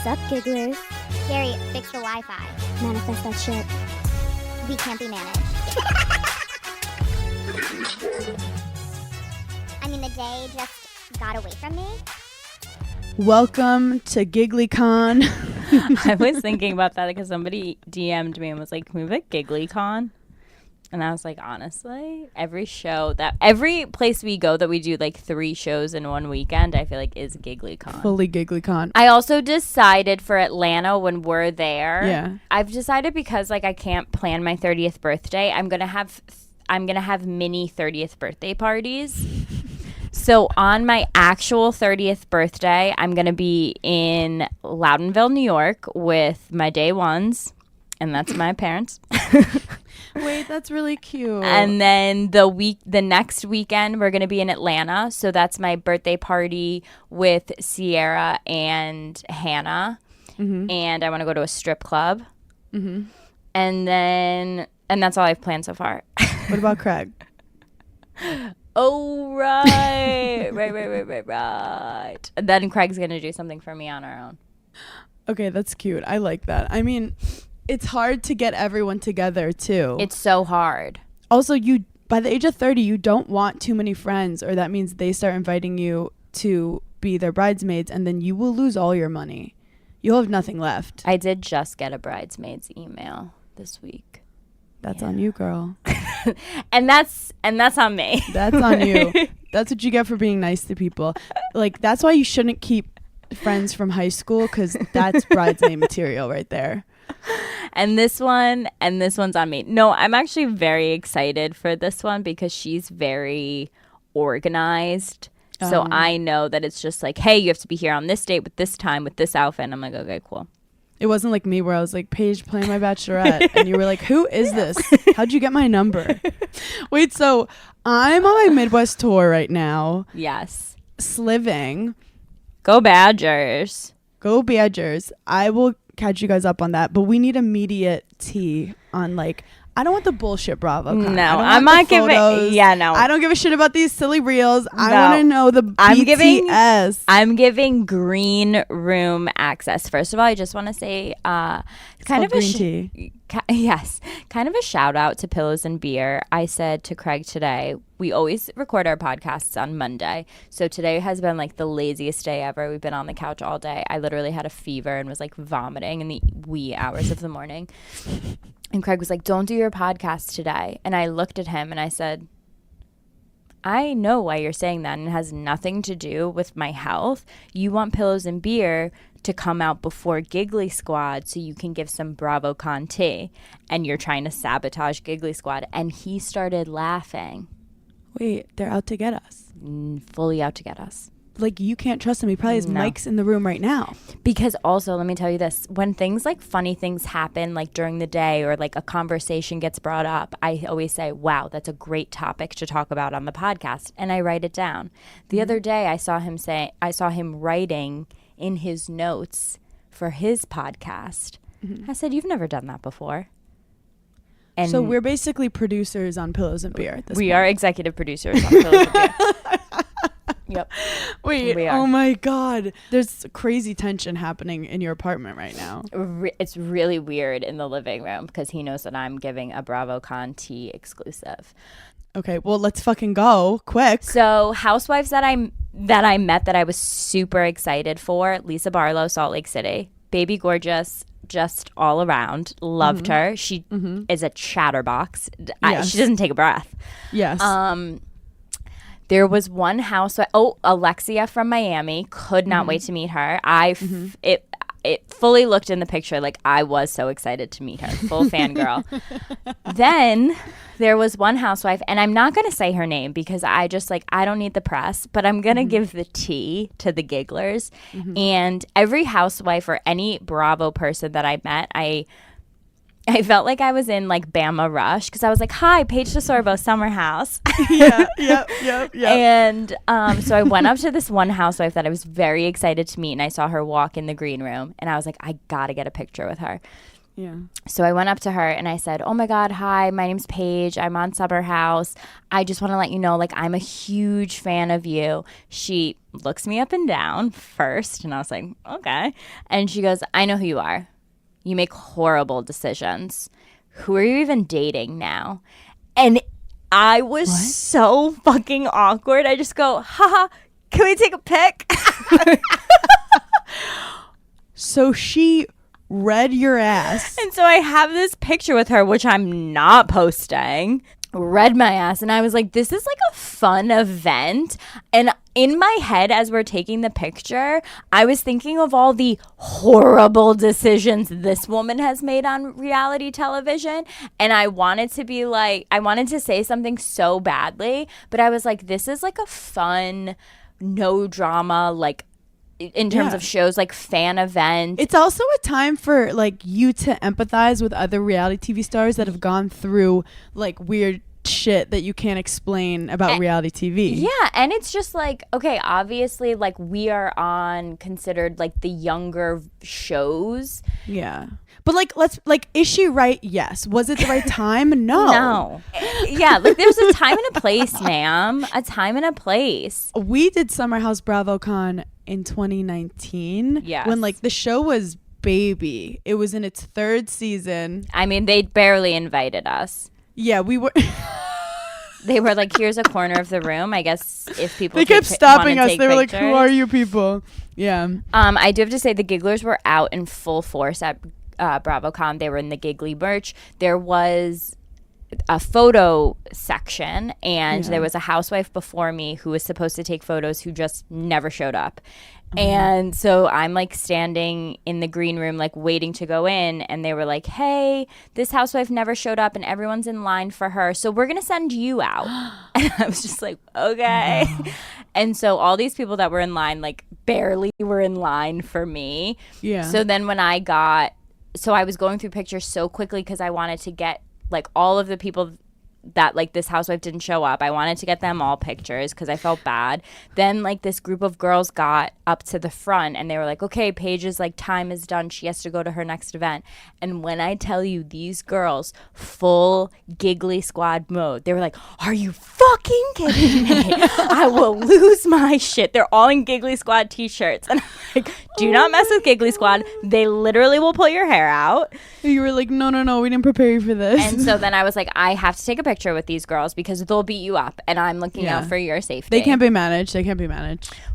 Sup, gigglers? Gary, fix the Wi-Fi. Manifest that shit. We can't be managed. I mean, the day just got away from me. Welcome to GigglyCon. I was thinking about that because somebody DM'd me and was like, can we have a GigglyCon? And I was like, honestly, every place we go that we do like 3 shows in one weekend, I feel like is GigglyCon. Fully GigglyCon. I also decided for Atlanta when we're there. Yeah. I've decided because like I can't plan my 30th birthday, I'm gonna have mini 30th birthday parties. So on my actual 30th birthday, I'm going to be in Loudonville, New York with my day ones, and that's my parents. Wait, that's really cute. And then the next weekend, we're going to be in Atlanta. So that's my birthday party with Sierra and Hannah. Mm-hmm. And I want to go to a strip club. Mm-hmm. And that's all I've planned so far. What about Craig? Oh, right. right. And then Craig's going to do something for me on our own. Okay, that's cute. I like that. I mean, it's hard to get everyone together, too. It's so hard. Also, by the age of 30, you don't want too many friends, or that means they start inviting you to be their bridesmaids, and then you will lose all your money. You'll have nothing left. I did just get a bridesmaid's email this week. That's on you, girl. and that's on me. That's on you. That's what you get for being nice to people. Like, that's why you shouldn't keep friends from high school, because that's bridesmaid material right there. And this one's on me. No, I'm actually very excited for this one because she's very organized. So I know that it's just like, hey, you have to be here on this date with this time with this outfit. And I'm like, okay, cool. It wasn't like me where I was like, Paige playing my Bachelorette. And you were like, who is this? How'd you get my number? Wait, so I'm on my Midwest tour right now. Yes. Sliving. Go Badgers. Go Badgers. I will catch you guys up on that. But we need immediate tea on like, I don't want the bullshit BravoCon. No, I'm not giving. Yeah, no. I don't give a shit about these silly reels. I want to know the BTS. I'm giving green room access. First of all, I just want to say, kind of green tea. Yes, kind of a shout out to Pillows and Beer. I said to Craig today, we always record our podcasts on Monday. So today has been like the laziest day ever. We've been on the couch all day. I literally had a fever and was like vomiting in the wee hours of the morning. And Craig was like, don't do your podcast today. And I looked at him and I said, I know why you're saying that, and it has nothing to do with my health. You want Pillows and Beer to come out before Giggly Squad so you can give some BravoCon tea, and you're trying to sabotage Giggly Squad. And he started laughing. Wait, they're out to get us. Fully out to get us. Like, you can't trust him. He probably has mics in the room right now. Because also, let me tell you this. When things like funny things happen, like during the day, or like a conversation gets brought up, I always say, wow, that's a great topic to talk about on the podcast. And I write it down. The other day, I saw him writing in his notes for his podcast. I said, you've never done that before. And so we're basically producers on Pillows and Beer at this point. We are executive producers on Pillows and Beer. Yep. Wait, oh my God. There's crazy tension happening in your apartment right now. It's really weird in the living room because he knows that I'm giving a BravoCon tea exclusive. Okay, well, let's fucking go quick. So housewives that I met that I was super excited for, Lisa Barlow, Salt Lake City. Baby gorgeous, just all around. Loved her. She is a chatterbox. Yes. She doesn't take a breath. Yes. There was one housewife. Alexia from Miami. Could not wait to meet her. It fully looked in the picture like I was so excited to meet her. Full fangirl. Then there was one housewife, and I'm not going to say her name because I don't need the press, but I'm going to give the tea to the gigglers. And every housewife or any Bravo person that I met, I felt like I was in like Bama Rush because I was like, hi, Paige DeSorbo, Summer House. Yep. And so I went up to this one housewife that I was very excited to meet, and I saw her walk in the green room, and I was like, I got to get a picture with her. Yeah. So I went up to her and I said, oh my God, hi, my name's Paige. I'm on Summer House. I just want to let you know, like, I'm a huge fan of you. She looks me up and down first. And I was like, okay. And she goes, I know who you are. You make horrible decisions. Who are you even dating now? And I was so fucking awkward. I just go, haha, can we take a pic? So she read your ass. And so I have this picture with her, which I'm not posting. Read my ass. And I was like, this is like a fun event. And in my head, as we're taking the picture, I was thinking of all the horrible decisions this woman has made on reality television. And I wanted to be like, I wanted to say something so badly. But I was like, this is like a fun, no drama, like, in terms of shows, like fan event. It's also a time for like you to empathize with other reality TV stars that have gone through like weird shit that you can't explain about reality TV. Yeah, and it's just like, okay, obviously like we are on considered like the younger shows. Yeah. But like, is she right? Yes. Was it the right time? No. No. Yeah, like there's a time and a place, ma'am. A time and a place. We did Summer House BravoCon in 2019. Yes. When like the show was baby. It was in its 3rd season. I mean, they barely invited us. Yeah, we were. They were like, here's a corner of the room. I guess if people they kept stopping us. They were pictures. like, who are you people? Yeah. I do have to say the Gigglers were out in full force at BravoCon. They were in the Giggly merch. There was a photo section, and there was a housewife before me who was supposed to take photos who just never showed up. And so I'm like standing in the green room, like waiting to go in. And they were like, hey, this housewife never showed up and everyone's in line for her. So we're going to send you out. And I was just like, okay. No. And so all these people that were in line, like barely were in line for me. Yeah. So then when I was going through pictures so quickly because I wanted to get like all of the people that like this housewife didn't show up. I wanted to get them all pictures because I felt bad. Then like this group of girls got up to the front and they were like, okay, Paige's like time is done. She has to go to her next event. And when I tell you these girls, full Giggly Squad mode, they were like, are you fucking kidding me? I will lose my shit. They're all in Giggly Squad t-shirts. And I'm like, do not mess with Giggly Squad. They literally will pull your hair out. You were like, no, we didn't prepare you for this. And so then I was like, I have to take a picture with these girls because they'll beat you up and I'm looking out for your safety. They can't be managed.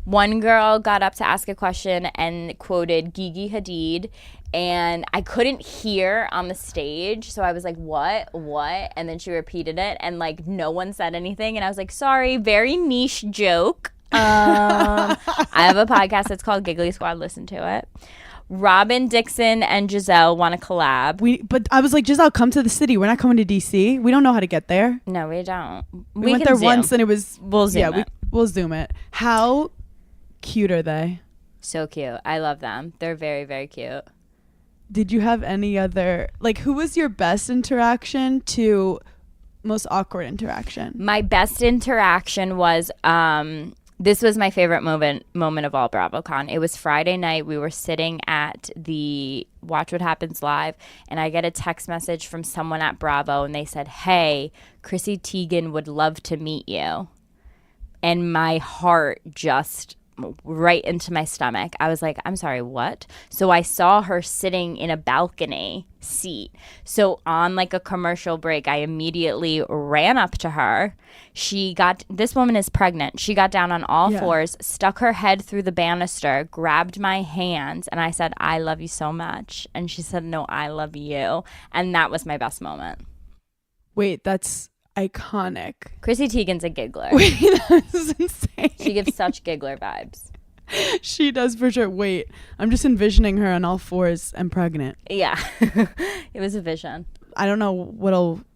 One girl got up to ask a question and quoted Gigi Hadid, and I couldn't hear on the stage, so I was like, what? And then she repeated it, and like no one said anything, and I was like, sorry, very niche joke. I have a podcast that's called Giggly Squad. Listen to it. Robin, Dixon, and Giselle want to collab. But I was like, Giselle, come to the city. We're not coming to DC. We don't know how to get there. No, we don't. We went there once and it was... We'll zoom it. We'll zoom it. How cute are they? So cute. I love them. They're very, very cute. Did you have any other... Like, who was your best interaction to most awkward interaction? My best interaction was... this was my favorite moment of all BravoCon. It was Friday night. We were sitting at the Watch What Happens Live, and I get a text message from someone at Bravo, and they said, hey, Chrissy Teigen would love to meet you. And my heart just right into my stomach. I was like, I'm sorry, what? So I saw her sitting in a balcony seat. So on like a commercial break, I immediately ran up to her. This woman is pregnant. She got down on all fours, stuck her head through the banister, grabbed my hands, and I said, I love you so much. And she said, no, I love you. And that was my best moment. Wait, that's iconic. Chrissy Teigen's a giggler. Wait, that's insane. She gives such giggler vibes. She does for sure. Wait, I'm just envisioning her on all fours and pregnant. Yeah. It was a vision. I don't know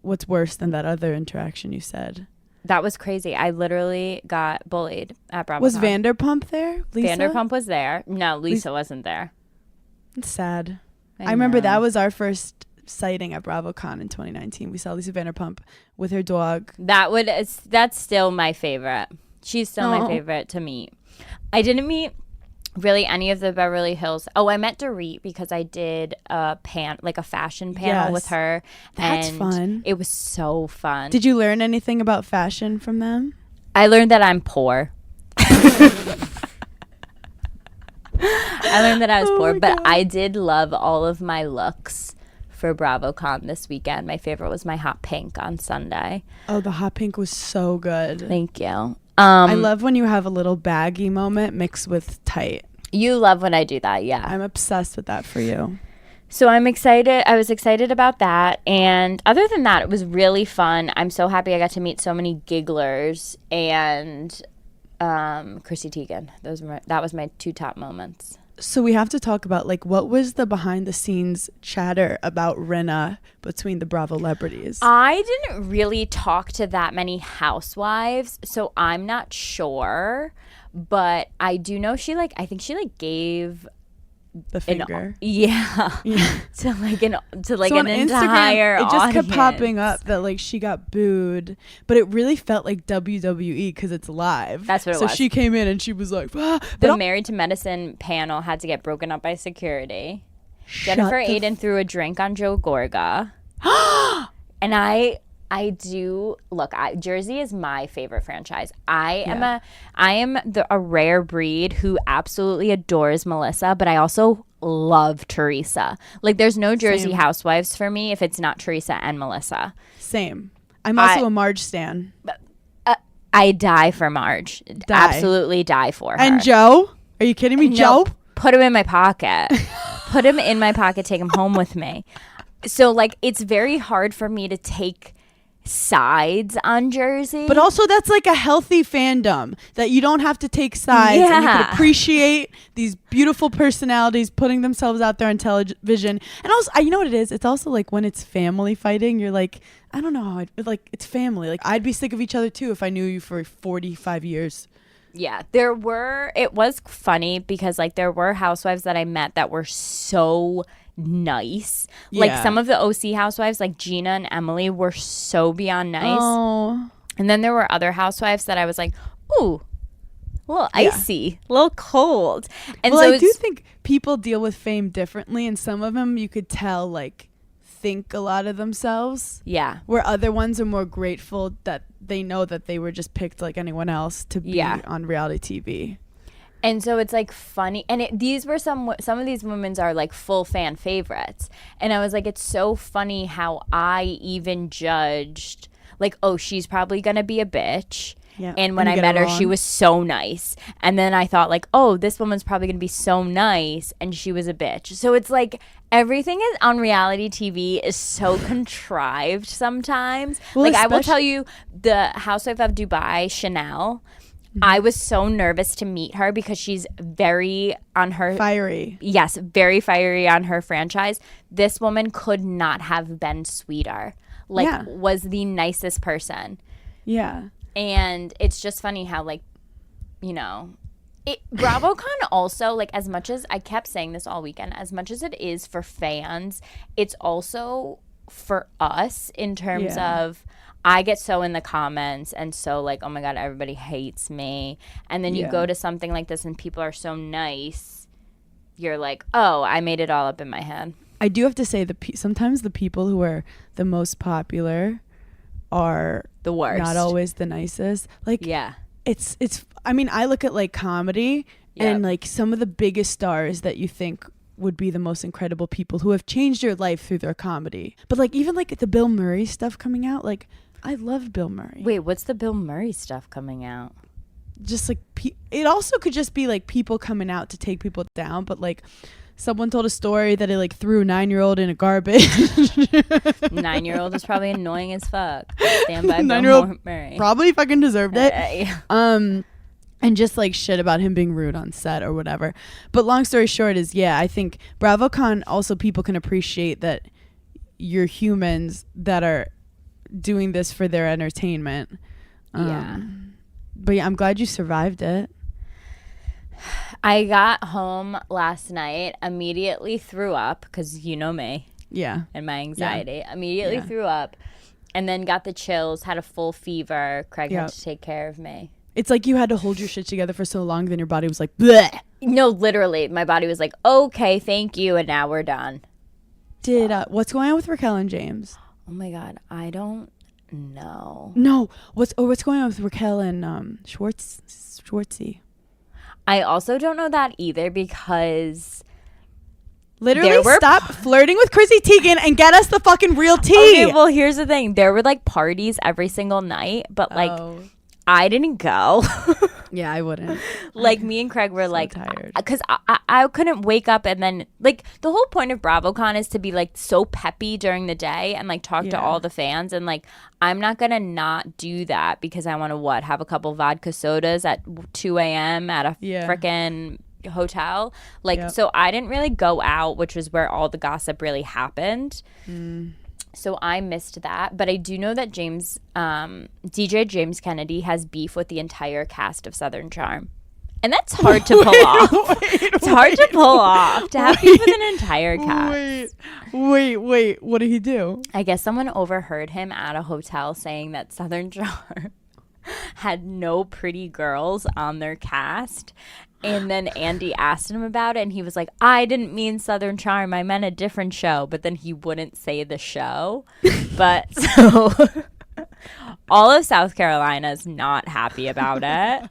what's worse than that other interaction you said. That was crazy. I literally got bullied at BravoCon. Was Vanderpump there? Lisa? Vanderpump was there. No, Lisa wasn't there. It's sad. I remember that was our first sighting at BravoCon in 2019. We saw Lisa Vanderpump with her dog. That's still my favorite. She's still my favorite to meet. I didn't meet really any of the Beverly Hills. Oh, I met Dorit because I did a fashion panel Yes. with her. That's and fun. It was so fun. Did you learn anything about fashion from them? I learned that I'm poor. I learned that I was poor, but I did love all of my looks for BravoCon this weekend. My favorite was my hot pink on Sunday. Oh, the hot pink was so good. Thank you. I love when you have a little baggy moment mixed with tight. You love when I do that, yeah. I'm obsessed with that for you. So I'm excited. I was excited about that. And other than that, it was really fun. I'm so happy I got to meet so many gigglers and Chrissy Teigen. That was my 2 top moments. So we have to talk about, like, what was the behind the scenes chatter about Rinna between the Bravo celebrities? I didn't really talk to that many housewives, so I'm not sure. But I do know I think she gave The finger. yeah. to So an on entire Instagram, it just kept audience. popping up that, like, she got booed, but it really felt like WWE because it's live. That's what it so was. she came in and she was like, The but Married to Medicine panel had to get broken up by security. Shut Jennifer the Aiden threw a drink on Joe Gorga. And I do look. Jersey is my favorite franchise. I am a rare breed who absolutely adores Melissa, but I also love Teresa. Like, there's no Jersey Same. housewives for me if it's not Teresa and Melissa. Same. I'm also a Marge stan. I die for Marge. Absolutely die for her. And Joe? Are you kidding me? Joe? Nope. Put him in my pocket. Put him in my pocket. Take him home with me. So, like, it's very hard for me to take sides on Jersey. But also, that's like a healthy fandom that you don't have to take sides and you can appreciate these beautiful personalities putting themselves out there on television. And also, you know what it is? It's also like when it's family fighting, you're like, I don't know how it's family. Like, I'd be sick of each other too if I knew you for 45 years. Yeah, it was funny because, like, there were housewives that I met that were so nice. Like, some of the OC housewives, like Gina and Emily, were so beyond nice. Oh. And then there were other housewives that I was like, ooh, a little icy, a little cold. And well, so I do think people deal with fame differently, and some of them you could tell, like, think a lot of themselves. Yeah. Where other ones are more grateful that they know that they were just picked like anyone else to be on reality TV. And so it's like funny, and these were some of these women's are like full fan favorites, and I was like, it's so funny how I even judged like, oh, she's probably gonna be a bitch. Yeah. And when I met her, she was so nice. And then I thought, like, oh, this woman's probably going to be so nice. And she was a bitch. So it's like everything is on reality TV is so contrived sometimes. Well, like, I will tell you, the Housewife of Dubai, Chanel, I was so nervous to meet her because she's very on her... Fiery. Yes, very fiery on her franchise. This woman could not have been sweeter. Like, was the nicest person. Yeah. And it's just funny how, like, you know, BravoCon also, like, as much as I kept saying this all weekend, as much as it is for fans, it's also for us in terms of I get so in the comments and so like, oh my God, everybody hates me. And then you go to something like this and people are so nice. You're like, oh, I made it all up in my head. I do have to say sometimes the people who are the most popular are the worst, not always the nicest. Like, it's I mean, I look at like comedy and like some of the biggest stars that you think would be the most incredible people who have changed your life through their comedy. But like, even like the Bill Murray stuff coming out, like, I love Bill Murray. Wait, what's the Bill Murray stuff coming out? Just like it also could just be like people coming out to take people down, but like someone told a story that it like threw a 9-year-old in a garbage. 9-year-old is probably annoying as fuck. Stand by Bill Murray. Probably fucking deserved it. And just like shit about him being rude on set or whatever. But long story short is, I think BravoCon also people can appreciate that you're humans that are doing this for their entertainment. But I'm glad you survived it. I got home last night, immediately threw up because you know me. Yeah. And my anxiety. Immediately threw up and then got the chills, had a full fever. Craig had to take care of me. It's like you had to hold your shit together for so long, then your body was like, bleh. No, literally, my body was like, okay, thank you, and now we're done. Did what's going on with Raquel and James? Oh my God, I don't know. No, what's going on with Raquel and Schwartzy? I also don't know that either because Literally, stop flirting with Chrissy Teigen and get us the fucking real tea. Okay, well, here's the thing. There were like parties every single night, but like I didn't go. Yeah, I wouldn't. Like me and Craig were So like, tired. because I couldn't wake up and then like the whole point of BravoCon is to be like so peppy during the day and like talk to all the fans, and like I'm not gonna not do that because I want to have a couple vodka sodas at 2 a.m. at a frickin' hotel. Like so I didn't really go out, which was where all the gossip really happened. So I missed that. But I do know that DJ James Kennedy has beef with the entire cast of Southern Charm. And that's hard to pull off. It's hard to pull off. To have beef with an entire cast. Wait. What did he do? I guess someone overheard him at a hotel saying that Southern Charm had no pretty girls on their cast. And then Andy asked him about it, and he was like, I didn't mean Southern Charm. I meant a different show. But then he wouldn't say the show. But so all of South Carolina is not happy about it.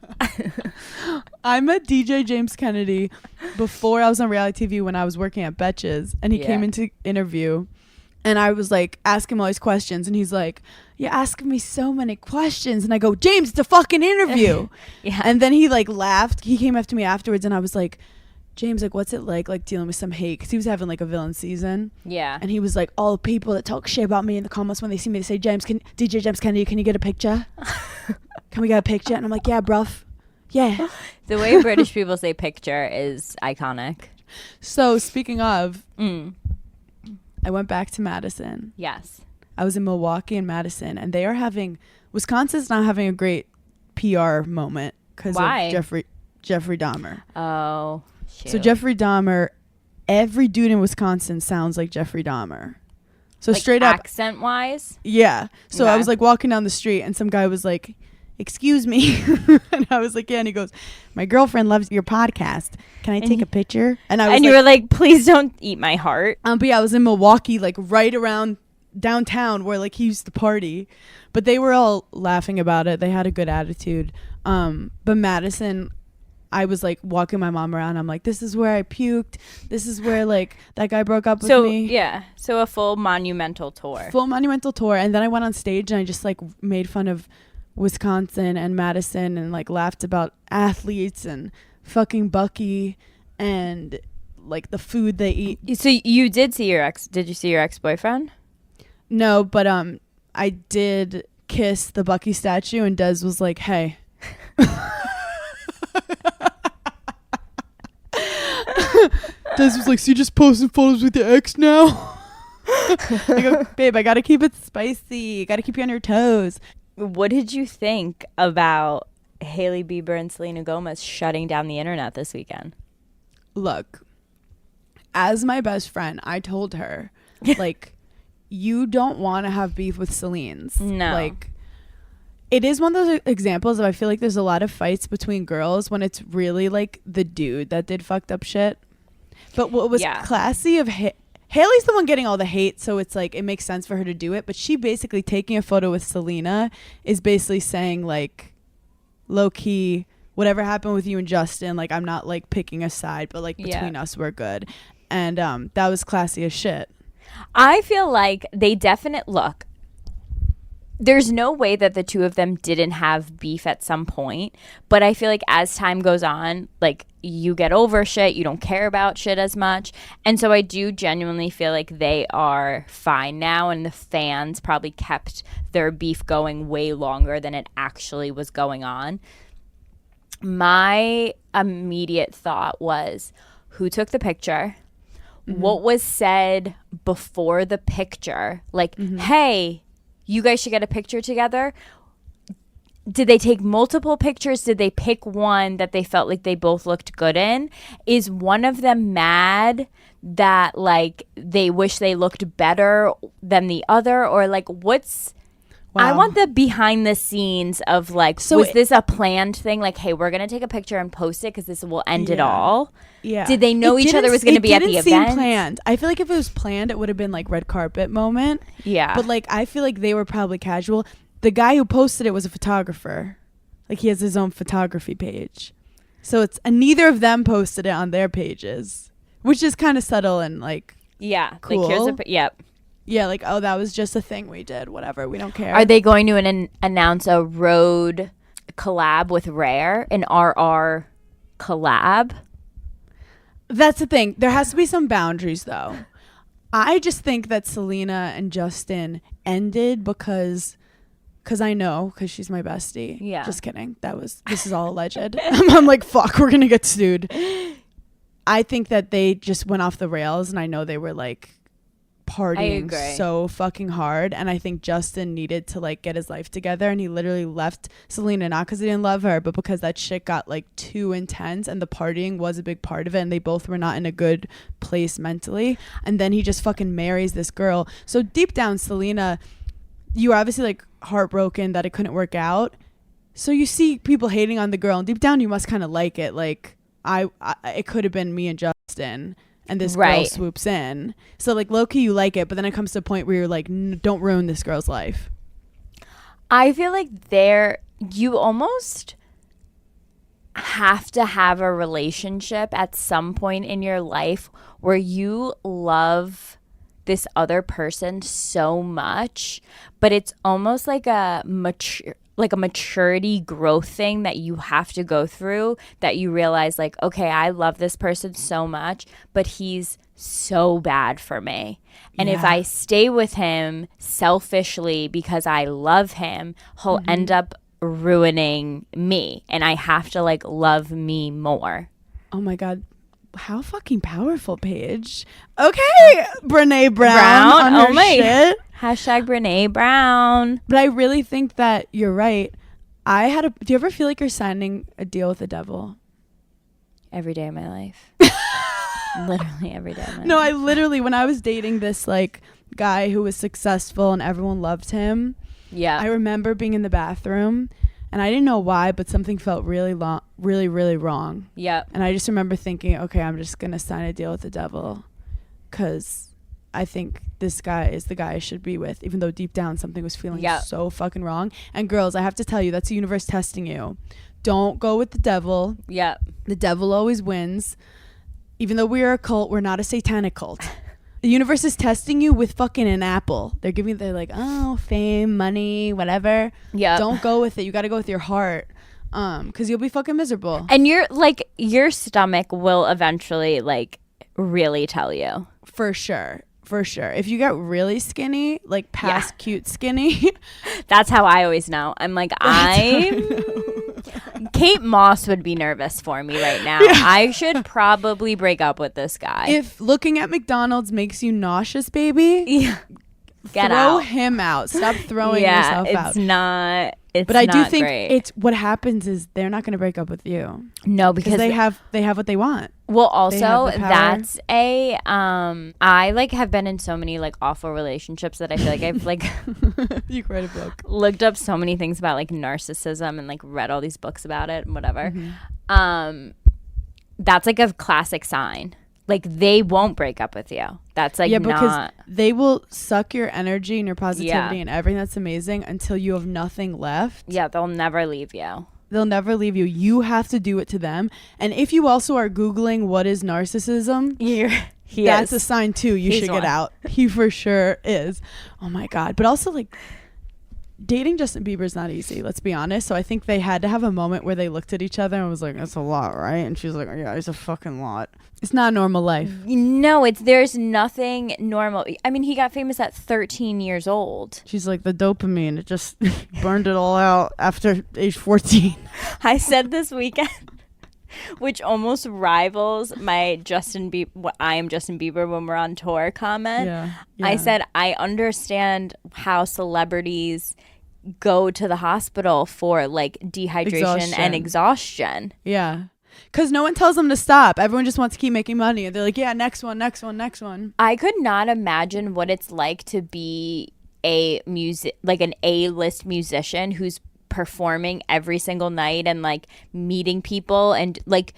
I met DJ James Kennedy before I was on reality TV when I was working at Betches, and he came into interview. And I was like, ask him all these questions. And he's like, you're asking me so many questions. And I go, James, it's a fucking interview. And then he like laughed. He came after me afterwards. And I was like, James, like, what's it like dealing with some hate? Because he was having like a villain season. Yeah. And he was like, all the people that talk shit about me in the comments when they see me, they say, DJ James Kennedy, can you get a picture? Can we get a picture? And I'm like, yeah, bruv. Yeah. The way British people say picture is iconic. So speaking of... I went back to Madison. Yes. I was in Milwaukee and Madison, and Wisconsin's not having a great PR moment because of Jeffrey Dahmer. Oh, shoot. So Jeffrey Dahmer, every dude in Wisconsin sounds like Jeffrey Dahmer. So like straight up. Accent-wise? Yeah. So I was like walking down the street, and some guy was like, excuse me. And I was like, yeah. And he goes, my girlfriend loves your podcast. Can I take a picture? And I was you were like, please don't eat my heart. But yeah, I was in Milwaukee, like right around downtown where like he used to party. But they were all laughing about it. They had a good attitude. But Madison, I was like walking my mom around. I'm like, this is where I puked. This is where like that guy broke up with me. Yeah. So a full monumental tour. And then I went on stage and I just like made fun of Wisconsin and Madison and like laughed about athletes and fucking Bucky and like the food they eat. So you did see did you see your ex-boyfriend? No, but I did kiss the Bucky statue and Des was like, hey. Des was like, so you just posting photos with your ex now? I go, babe, I gotta keep it spicy. Gotta keep you on your toes. What did you think about Hailey Bieber and Selena Gomez shutting down the internet this weekend? Look, as my best friend, I told her, like, you don't want to have beef with Selene's. No. Like, it is one of those examples of I feel like there's a lot of fights between girls when it's really, like, the dude that did fucked up shit. But what was classy of Hailey's the one getting all the hate, so it's like it makes sense for her to do it. But she basically taking a photo with Selena is basically saying like, low key, whatever happened with you and Justin, like I'm not like picking a side, but like between us we're good. And that was classy as shit. I feel like they look. There's no way that the two of them didn't have beef at some point, but I feel like as time goes on, like you get over shit, you don't care about shit as much. And so I do genuinely feel like they are fine now, and the fans probably kept their beef going way longer than it actually was going on. My immediate thought was, who took the picture? Mm-hmm. What was said before the picture? Like, hey, you guys should get a picture together. Did they take multiple pictures? Did they pick one that they felt like they both looked good in? Is one of them mad that like they wish they looked better than the other? Or like what's I want the behind the scenes of like, So was this a planned thing? Like, hey, we're going to take a picture and post it because this will end it all. Yeah. Did they know each other was going to be at the event? It didn't seem event? planned. I feel like if it was planned, it would have been like red carpet moment. Yeah. But like, I feel like they were probably casual. The guy who posted it was a photographer. Like he has his own photography page. So and neither of them posted it on their pages, which is kind of subtle and like, yeah. cool. Like, here's yep. Yeah, like, oh, that was just a thing we did. Whatever. We don't care. Are they going to announce a road collab with Rare, an RR collab? That's the thing. There has to be some boundaries, though. I just think that Selena and Justin ended because I know, because she's my bestie. Yeah. Just kidding. This is all alleged. I'm like, fuck, we're going to get sued. I think that they just went off the rails, and I know they were like partying so fucking hard, and I think Justin needed to like get his life together, and he literally left Selena, not because he didn't love her, but because that shit got like too intense, and the partying was a big part of it, and they both were not in a good place mentally, and then he just fucking marries this girl. So deep down, Selena, you were obviously like heartbroken that it couldn't work out, so you see people hating on the girl, and deep down you must kind of like it, like I it could have been me and Justin, and this girl swoops in. So like low-key you like it, but then it comes to a point where you're like, don't ruin this girl's life. I feel like you almost have to have a relationship at some point in your life where you love this other person so much, but it's almost like a maturity growth thing that you have to go through, that you realize like, okay, I love this person so much, but he's so bad for me. And if I stay with him selfishly because I love him, he'll end up ruining me, and I have to like love me more. Oh my God. How fucking powerful, Paige. Okay, Brene Brown on her shit. Hashtag Brene Brown. But I really think that you're right. Do you ever feel like you're signing a deal with the devil? Every day of my life. Literally every day of my life. No, I literally, when I was dating this like guy who was successful and everyone loved him. Yeah. I remember being in the bathroom, and I didn't know why, but something felt really wrong. Yep. And I just remember thinking, okay, I'm just going to sign a deal with the devil, because I think this guy is the guy I should be with, even though deep down something was feeling so fucking wrong. And girls, I have to tell you, that's the universe testing you. Don't go with the devil. Yep. The devil always wins. Even though we're a cult, we're not a satanic cult. The universe is testing you with fucking an apple. They're like, oh, fame, money, whatever. Yeah. Don't go with it. You got to go with your heart. Because you'll be fucking miserable. And your stomach will eventually like really tell you. For sure. If you get really skinny, like past cute skinny. That's how I always know. I'm like, Kate Moss would be nervous for me right now. Yeah. I should probably break up with this guy. If looking at McDonald's makes you nauseous, baby, throw him out. Stop throwing yourself out. But I do think what happens is they're not going to break up with you. No, because they have what they want. Well, also that's I like have been in so many like awful relationships that I feel like I've like you could write a book. Looked up so many things about like narcissism and like read all these books about it and whatever. Mm-hmm. That's like a classic sign. Like they won't break up with you. That's like because they will suck your energy and your positivity and everything that's amazing until you have nothing left. Yeah, they'll never leave you. They'll never leave you. You have to do it to them. And if you also are Googling what is narcissism, that's a sign too. You should get out. He for sure is. Oh my God. But also like dating Justin Bieber is not easy. Let's be honest. So I think they had to have a moment where they looked at each other and was like, that's a lot, right? And she was like, yeah, it's a fucking lot. It's not a normal life. No, there's nothing normal. I mean, he got famous at 13 years old. She's like, the dopamine, it just burned it all out after age 14. I said this weekend, which almost rivals my I am Justin Bieber when we're on tour comment. Yeah. I said, I understand how celebrities go to the hospital for like dehydration and exhaustion. Yeah. Because no one tells them to stop. Everyone just wants to keep making money. They're like, yeah, next one. I could not imagine what it's like to be a an A-list musician who's performing every single night and like meeting people, and like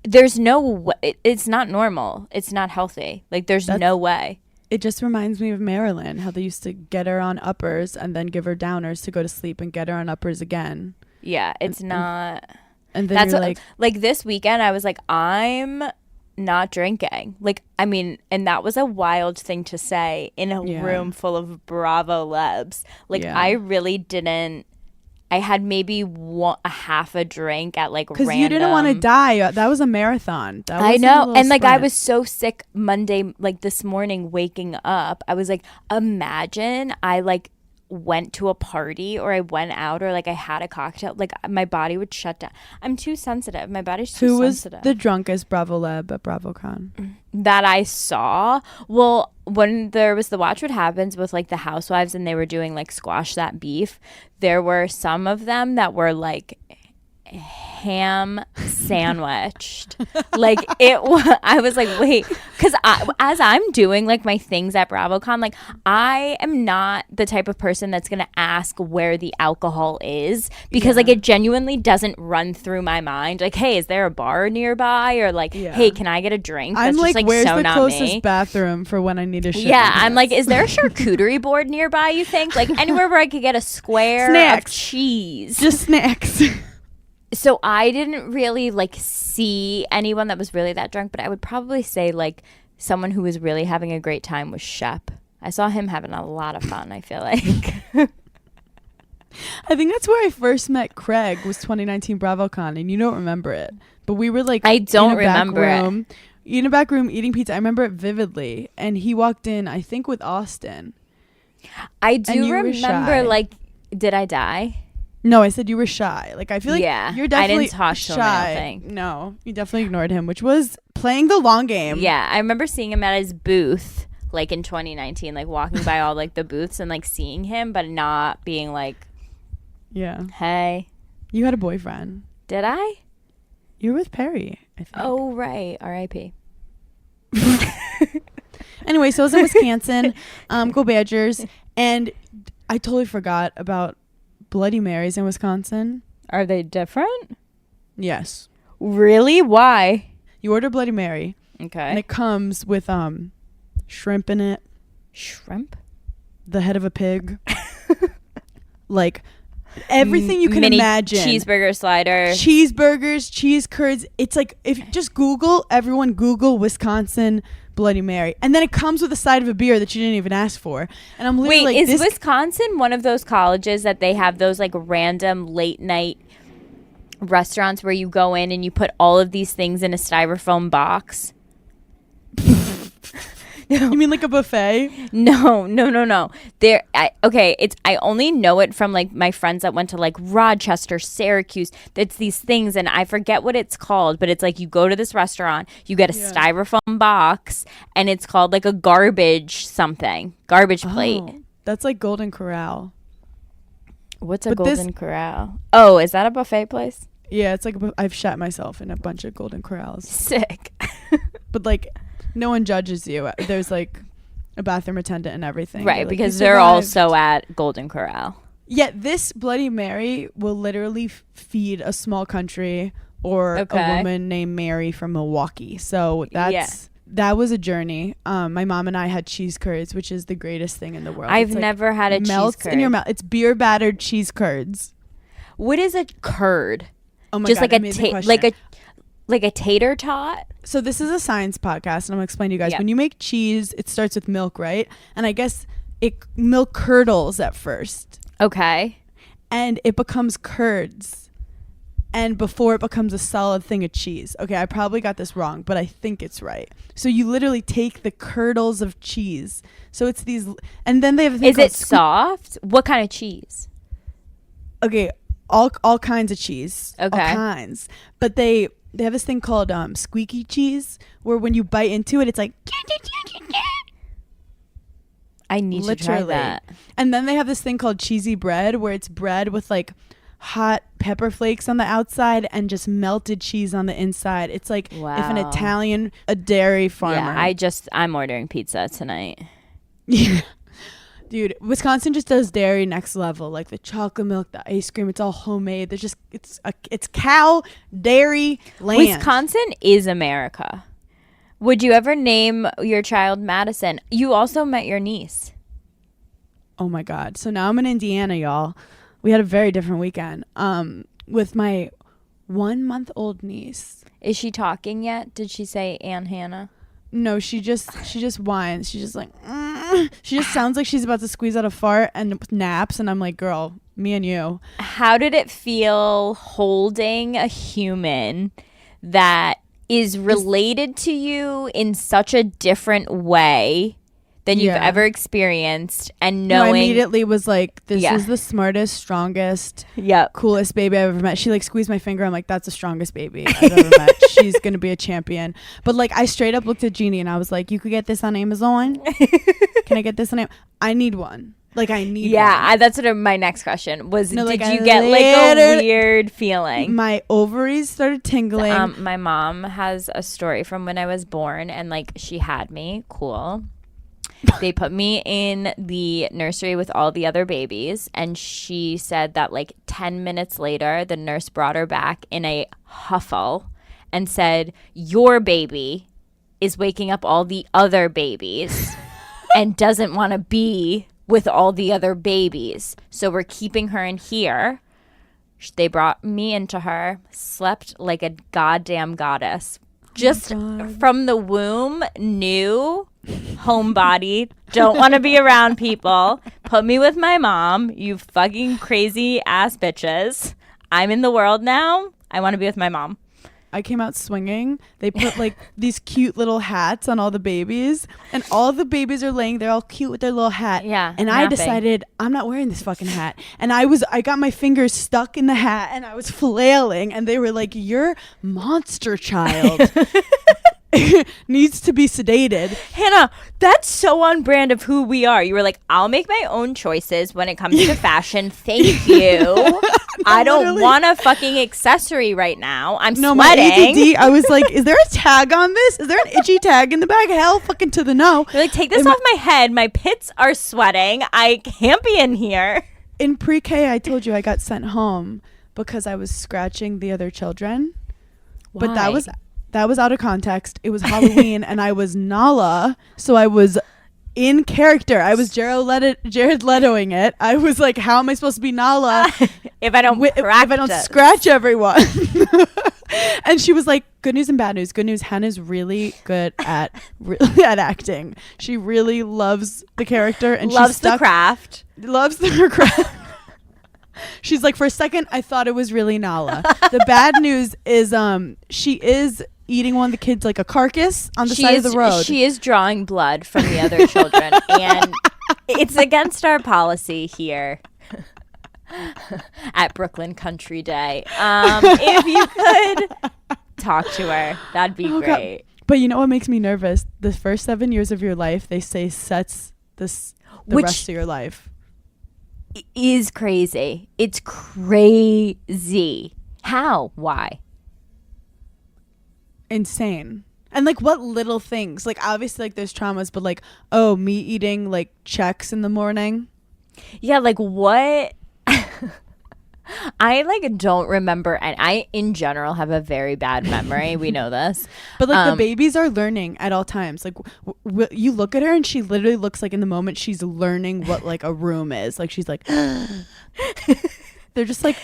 there's it's not normal. It's not healthy. Like there's no way. It just reminds me of Marilyn, how they used to get her on uppers and then give her downers to go to sleep and get her on uppers again. Yeah, it's not. And then That's you're like this weekend I was like, I'm not drinking. Like, I mean, and that was a wild thing to say in a room full of Bravo lebs. Like, I really didn't. I had maybe a half a drink at like random. Because you didn't want to die. That was a marathon. I know. And like, I was so sick Monday, like this morning waking up. I was like, imagine I like went to a party or I went out or like I had a cocktail, like my body would shut down. I'm too sensitive. My body's too sensitive. Who was the drunkest Bravo leb at BravoCon? That I saw? Well, when there was the Watch What Happens with like the housewives and they were doing like Squash That Beef, there were some of them that were like ham sandwiched. Like I was like, wait, because as I'm doing like my things at BravoCon, like I am not the type of person that's gonna ask where the alcohol is, because like it genuinely doesn't run through my mind. Like, hey, is there a bar nearby? Or like, hey, can I get a drink? I'm that's like, just, where's so the not closest me. bathroom for when I need a shit? Yeah, I'm like, is there a charcuterie board nearby? You think like anywhere where I could get a square of cheese? Just snacks. So I didn't really like see anyone that was really that drunk, but I would probably say like someone who was really having a great time was Shep. I saw him having a lot of fun, I feel like. I think that's where I first met Craig, was 2019 BravoCon, and you don't remember it. But we were like, I don't remember it. In a back room eating pizza. I remember it vividly. And he walked in, I think, with Austin. I do remember, like, did I die? No, I said you were shy. Like, I feel like you're definitely I didn't talk shy. To him, I don't think. No, you definitely ignored him, which was playing the long game. Yeah, I remember seeing him at his booth, like in 2019, like walking by all like the booths and like seeing him, but not being like, hey. You had a boyfriend. Did I? You were with Perry, I think. Oh, right. R.I.P. Anyway, so I was in Wisconsin. Go Badgers. And I totally forgot about Bloody Marys in Wisconsin. Are they different? Yes. Really? Why? You order Bloody Mary. Okay. And it comes with shrimp in it. Shrimp? The head of a pig. Like everything you can imagine. Cheeseburger slider. Cheeseburgers, cheese curds. It's like, if you just everyone Google Wisconsin Bloody Mary, and then it comes with a side of a beer that you didn't even ask for. And I'm literally like, is Wisconsin one of those colleges that they have those like random late night restaurants where you go in and you put all of these things in a styrofoam box? You mean like a buffet? No. I only know it from like my friends that went to like Rochester, Syracuse. It's these things, and I forget what it's called, but it's like you go to this restaurant, you get a styrofoam box, and it's called like a garbage plate. That's like Golden Corral. What's a Golden Corral? Oh, is that a buffet place? Yeah, it's like I've shot myself in a bunch of Golden Corrals. Sick. But like, no one judges you. There's like a bathroom attendant and everything. Right, like, because they're also at Golden Corral. Yeah, this Bloody Mary will literally feed a small country or a woman named Mary from Milwaukee. So that was a journey. My mom and I had cheese curds, which is the greatest thing in the world. I've never had a cheese curd. In your mouth. It's beer battered cheese curds. What is a curd? Oh my God, like a tater tot? So this is a science podcast, and I'm going to explain to you guys. When you make cheese, it starts with milk, right? And I guess milk curdles at first. Okay. And it becomes curds. And before it becomes a solid thing of cheese. Okay, I probably got this wrong, but I think it's right. So you literally take the curdles of cheese. So it's these, and then they have a thing Is it soft? What kind of cheese? Okay, all kinds of cheese. Okay. All kinds. But they have this thing called squeaky cheese, where when you bite into it, it's like I need to try that. And then they have this thing called cheesy bread, where it's bread with like hot pepper flakes on the outside and just melted cheese on the inside. It's like if an Italian, a dairy farmer. Yeah, I'm ordering pizza tonight. Yeah. Dude, Wisconsin just does dairy next level. Like the chocolate milk, the ice cream, it's all homemade. There's just it's cow dairy land. Wisconsin is America. Would you ever name your child Madison? You also met your niece. Oh my God. So now I'm in Indiana, y'all. We had a very different weekend. With my 1-month-old niece. Is she talking yet? Did she say Aunt Hannah? No, she just whines. She's just like, she just sounds like she's about to squeeze out a fart and naps. And I'm like, girl, me and you. How did it feel holding a human that is related to you in such a different way than you've ever experienced, and knowing? I immediately was like, this is the smartest, strongest, coolest baby I've ever met. She like squeezed my finger. I'm like, that's the strongest baby I've ever met. She's gonna be a champion. But like, I straight up looked at Jeannie and I was like, you could get this on Amazon. Can I get this on Amazon? I need one. Like, I need one. That's what my next question was. No, did like, you get like a weird feeling? My ovaries started tingling. My mom has a story from when I was born, and like, she had me. Cool. They put me in the nursery with all the other babies, and she said that like 10 minutes later, the nurse brought her back in a huffle and said, your baby is waking up all the other babies and doesn't want to be with all the other babies. So we're keeping her in here. They brought me into her, slept like a goddamn goddess. Just from the womb, knew, homebody, don't want to be around people. Put me with my mom, you fucking crazy ass bitches. I'm in the world now. I want to be with my mom. I came out swinging. They put like these cute little hats on all the babies, and all the babies are laying. They're all cute with their little hat. Yeah. And I decided I'm not wearing this fucking hat. And I got my fingers stuck in the hat, and I was flailing. And they were like, "Your monster child needs to be sedated." Hannah, that's so on brand of who we are. You were like, I'll make my own choices when it comes to fashion. Thank you. I don't want a fucking accessory right now. I'm sweating. My ADD, I was like, is there a tag on this? Is there an itchy tag in the bag? Hell fucking to the no. You're like, take this off my head. My pits are sweating. I can't be in here. In pre-K, I told you I got sent home because I was scratching the other children. Why? But that was out of context. It was Halloween and I was Nala, so I was in character. I was Jared Letoing it. I was like, how am I supposed to be Nala if I don't if I don't scratch everyone? And she was like, good news and bad news. Good news, Hannah's really good at acting. She really loves the character and loves the craft. Loves her craft. She's like, for a second, I thought it was really Nala. The bad news is she is eating one of the kids like a carcass on the side of the road. She is drawing blood from the other children, and it's against our policy here at Brooklyn Country Day. If you could talk to her, that'd be great. God. But you know what makes me nervous? The first 7 years of your life, they say, sets the rest of your life. Is crazy. It's crazy. How? Why? Insane. And like, what little things? Like, obviously, like, there's traumas, but like, oh, me eating like Chex in the morning. Yeah, like what? I like don't remember, and I in general have a very bad memory. We know this, but like the babies are learning at all times. Like you look at her and she literally looks like in the moment she's learning what like a room is. Like she's like, they're just like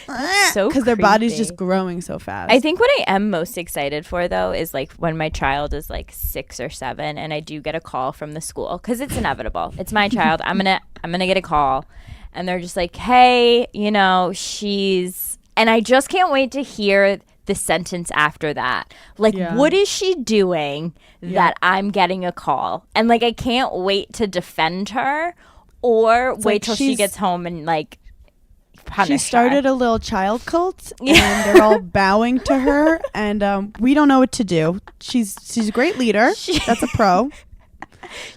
so because their body's just growing so fast. I think what I am most excited for though is like when my child is like 6 or 7, and I do get a call from the school because it's inevitable. It's my child. I'm gonna get a call. And they're just like, hey, you know, she's... And I just can't wait to hear the sentence after that. Like, what is she doing that I'm getting a call? And, like, I can't wait to defend her or wait till she gets home and, like, punish her. She started a little child cult, and they're all bowing to her. And we don't know what to do. She's a great leader. That's a pro.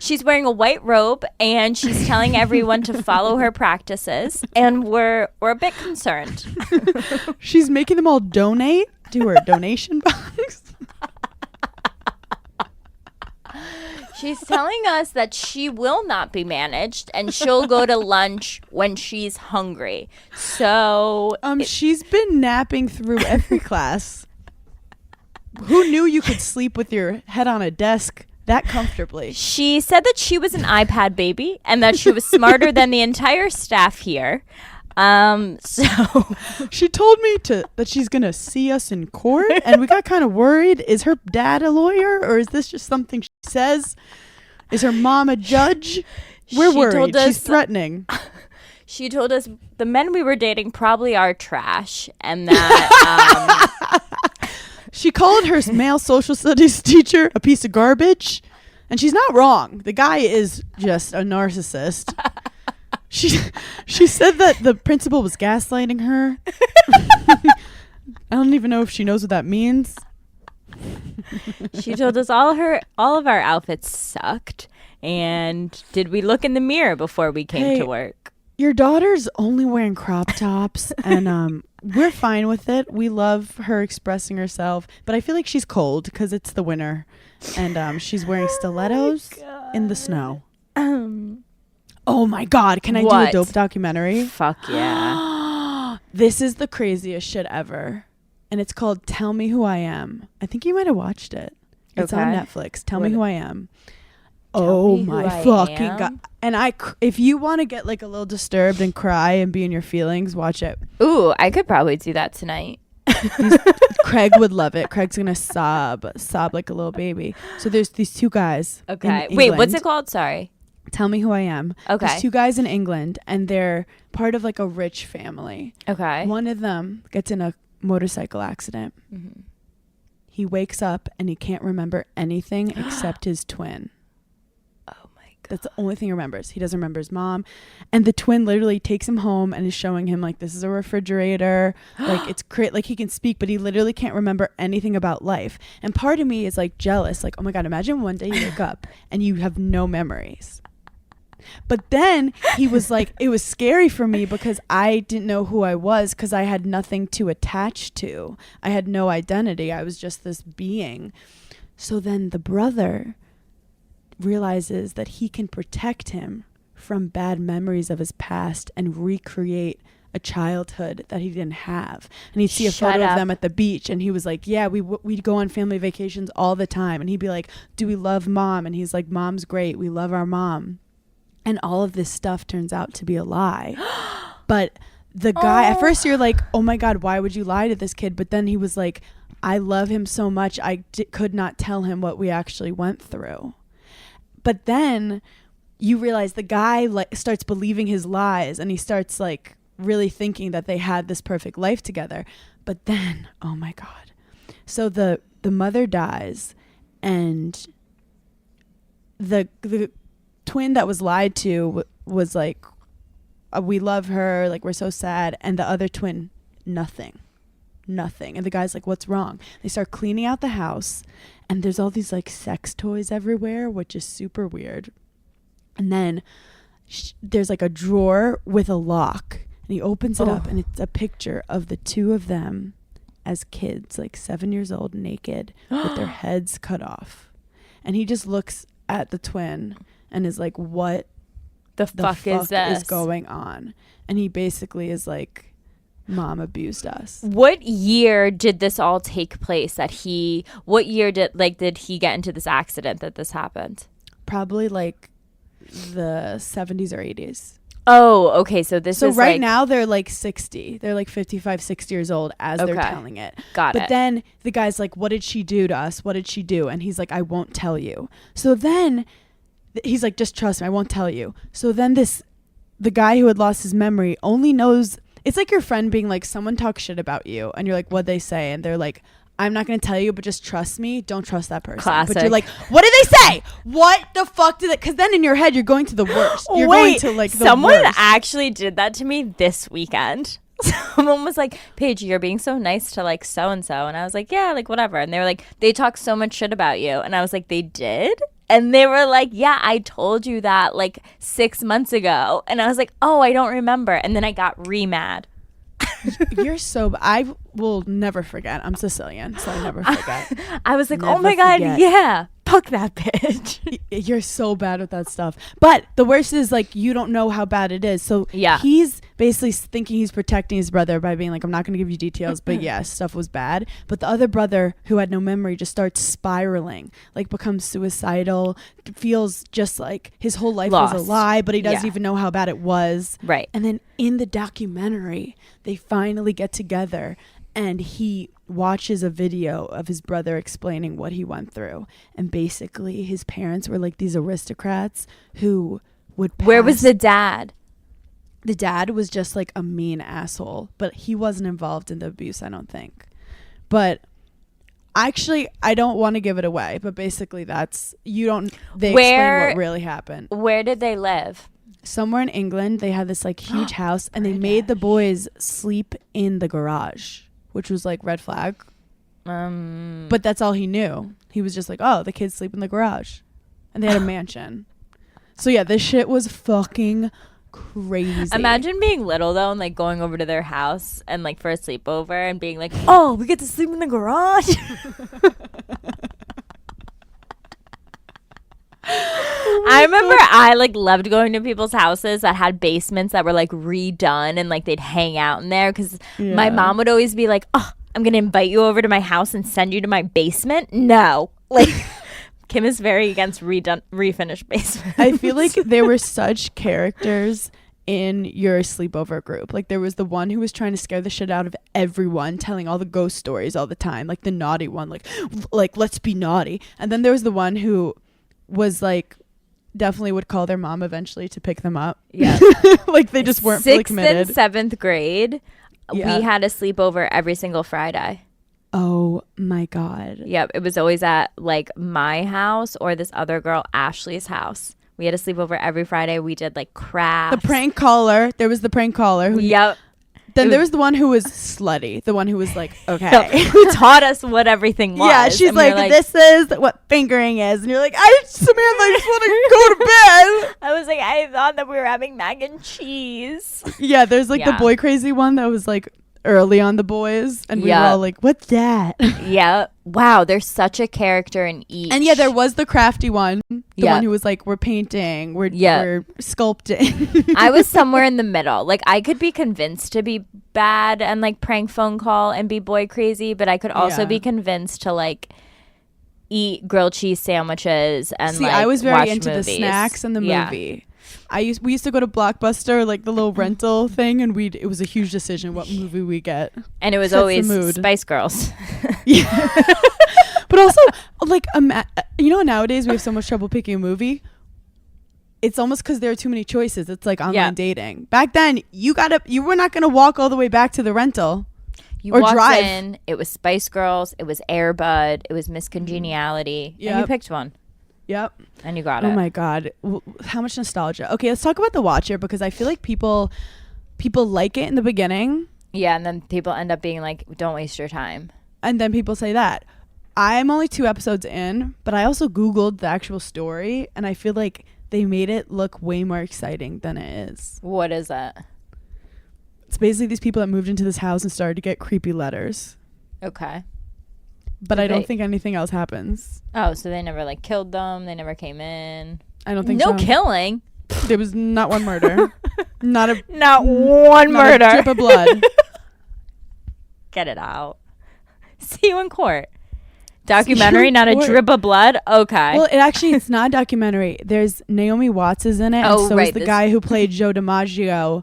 She's wearing a white robe and she's telling everyone to follow her practices, and we're a bit concerned. She's making them all donate to her donation box. She's telling us that she will not be managed and she'll go to lunch when she's hungry. So she's been napping through every class. Who knew you could sleep with your head on a desk that comfortably? She said that she was an iPad baby and that she was smarter than the entire staff here. So she told me that she's gonna see us in court, and we got kind of worried. Is her dad a lawyer, or is this just something she says? Is her mom a judge? We're worried. She's threatening. She told us the men we were dating probably are trash, and that she called her male social studies teacher a piece of garbage, and she's not wrong. The guy is just a narcissist. She said that the principal was gaslighting her. I don't even know if she knows what that means. She told us all of our outfits sucked, and did we look in the mirror before we came to work? Your daughter's only wearing crop tops, and we're fine with it. We love her expressing herself, but I feel like she's cold because it's the winter, and she's wearing stilettos in the snow. Oh my God, can I do a dope documentary? Fuck yeah. This is the craziest shit ever. And it's called Tell Me Who I Am. I think you might have watched it. It's on Netflix. Tell Me Who I Am. Oh my fucking God. And if you want to get like a little disturbed and cry and be in your feelings, watch it. Ooh, I could probably do that tonight. Craig would love it. Craig's gonna sob like a little baby. So there's these two guys. Okay. Wait, what's it called? Sorry. Tell Me Who I Am. Okay. There's two guys in England, and they're part of like a rich family. Okay. One of them gets in a motorcycle accident. Mm-hmm. He wakes up and he can't remember anything except his twin. Oh my God. That's the only thing he remembers. He doesn't remember his mom. And the twin literally takes him home and is showing him like, this is a refrigerator. Like it's like he can speak, but he literally can't remember anything about life. And part of me is like jealous. Like, oh my God, imagine one day you wake up and you have no memories. But then he was like, it was scary for me because I didn't know who I was because I had nothing to attach to. I had no identity. I was just this being. So then the brother realizes that he can protect him from bad memories of his past and recreate a childhood that he didn't have. And he'd see a photo of them at the beach, and he was like, yeah, we'd go on family vacations all the time. And he'd be like, do we love mom? And he's like, mom's great. We love our mom. And all of this stuff turns out to be a lie. But the guy, at first you're like, oh my God, why would you lie to this kid? But then he was like, I love him so much, I could not tell him what we actually went through. But then you realize the guy like starts believing his lies, and he starts like really thinking that they had this perfect life together. But then, oh my God. So the mother dies, and the twin that was lied to was like, we love her, like we're so sad. And the other twin, nothing. And the guy's like, what's wrong? They start cleaning out the house, and there's all these like sex toys everywhere, which is super weird. And then there's like a drawer with a lock, and he opens it up, and it's a picture of the two of them as kids, like 7 years old, naked with their heads cut off. And he just looks at the twin and is like, what the fuck is this? Is going on? And he basically is like, mom abused us. What year did this all take place? What year did he get into this accident that this happened? Probably like the 70s or 80s. Oh, okay. So right now they're like 60. They're like 55, 60 years old as they're telling it. Got it. But then the guy's like, what did she do to us? What did she do? And he's like, I won't tell you. So then he's like, just trust me, I won't tell you. So then the guy who had lost his memory only knows. It's like your friend being like, someone talks shit about you, and you're like, what'd they say? And they're like, I'm not going to tell you, but just trust me. Don't trust that person. Classic. But you're like, what did they say? What the fuck did it? Because then in your head, you're going to the worst. You're going to like the someone worst. actually did that to me this weekend. Someone was like, Paige, you're being so nice to like so-and-so. And I was like, yeah, like whatever. And they were like, they talk so much shit about you. And I was like, they did? And they were like, yeah, I told you that like 6 months ago. And I was like, oh, I don't remember. And then I got mad. You're so. I will never forget. I'm Sicilian, so I never forget. I was like, oh my God, yeah. fuck that bitch. You're so bad with that stuff. But the worst is, like, you don't know how bad it is. So Yeah. he's basically thinking he's protecting his brother by being like, I'm not going to give you details, but yeah, stuff was bad. But the other brother, who had no memory, just starts spiraling, like becomes suicidal, feels just like his whole life was Lost. a lie, but he doesn't Yeah. even know how bad it was. Right. And then in the documentary, they finally get together and he watches a video of his brother explaining what he went through. And basically his parents were like these aristocrats who would pass. Where was the dad? The dad was just like a mean asshole, but he wasn't involved in the abuse, I don't think. But actually, I don't want to give it away, but basically they explain what really happened. Where did they live? Somewhere in England, they had this like huge house, and they made the boys sleep in the garage, which was like red flag. But that's all he knew. He was just like, oh, the kids sleep in the garage. And they had a mansion. So yeah, this shit was fucking crazy. Imagine being little though and like going over to their house and like for a sleepover and being like, oh, we get to sleep in the garage. I remember I like loved going to people's houses that had basements that were like redone and like they'd hang out in there because my mom would always be like, oh, I'm gonna invite you over to my house and send you to my basement. No, like Kim is very against refinished basements. I feel like there were such characters in your sleepover group. Like there was the one who was trying to scare the shit out of everyone, telling all the ghost stories all the time, like the naughty one, like let's be naughty. And then there was the one who was like definitely would call their mom eventually to pick them up. Yeah. Like they just weren't fully committed. 6th and 7th grade, we had a sleepover every single Friday. Oh my God. Yep. It was always at like my house or this other girl, Ashley's house. We had a sleepover every Friday. We did like crafts. The prank caller. There was the prank caller. Yep. Then there was the one who was slutty. The one who was like, okay. Who taught us what everything was. Yeah, she's like, this is what fingering is. And you're like, Samantha, I just want to go to bed. I was like, I thought that we were having mac and cheese. Yeah, there's like the boy crazy one that was like early on the boys. And we were all like, what's that? Yeah. Wow, there's such a character in each. And yeah, there was the crafty one. The one who was like, we're painting, we're sculpting. I was somewhere in the middle. Like I could be convinced to be bad and like prank phone call and be boy crazy, but I could also be convinced to like eat grilled cheese sandwiches and like I was very watch into movies. the snacks and the movie. We used to go to Blockbuster, like the little rental thing, and it was a huge decision what movie we get. And it was always Spice Girls. Yeah. But also, like, nowadays we have so much trouble picking a movie. It's almost because there are too many choices. It's like online dating. Back then, you were not going to walk all the way back to the rental. You or walked drive. in, it was Spice Girls, it was Air Bud, it was Miss Congeniality, and you picked one. Yep. And you got it. Oh my God. How much nostalgia. Okay, let's talk about The Watcher, because I feel like people like it in the beginning. Yeah, and then people end up being like, don't waste your time. And then people say that. I'm only 2 episodes in, but I also Googled the actual story, and I feel like they made it look way more exciting than it is. What is it? It's basically these people that moved into this house and started to get creepy letters. Okay. But I don't think anything else happens. Oh, so they never like killed them? They never came in? I don't think so. No killing? There was not one murder. not one murder. A drip of blood. Get it out. See you in court. Documentary, not a drip of blood? Okay. Well, it's not a documentary. There's Naomi Watts is in it. Oh, and so right. is the guy who played Joe DiMaggio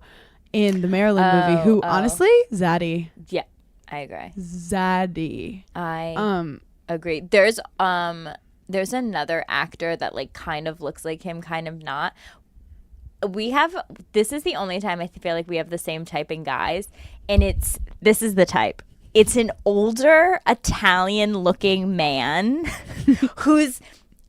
in the Maryland movie, who honestly, Zaddy. Yeah, I agree. Zaddy. I agree. There's another actor that like kind of looks like him, kind of not. This is the only time I feel like we have the same type in guys, and this is the type. It's an older Italian-looking man who's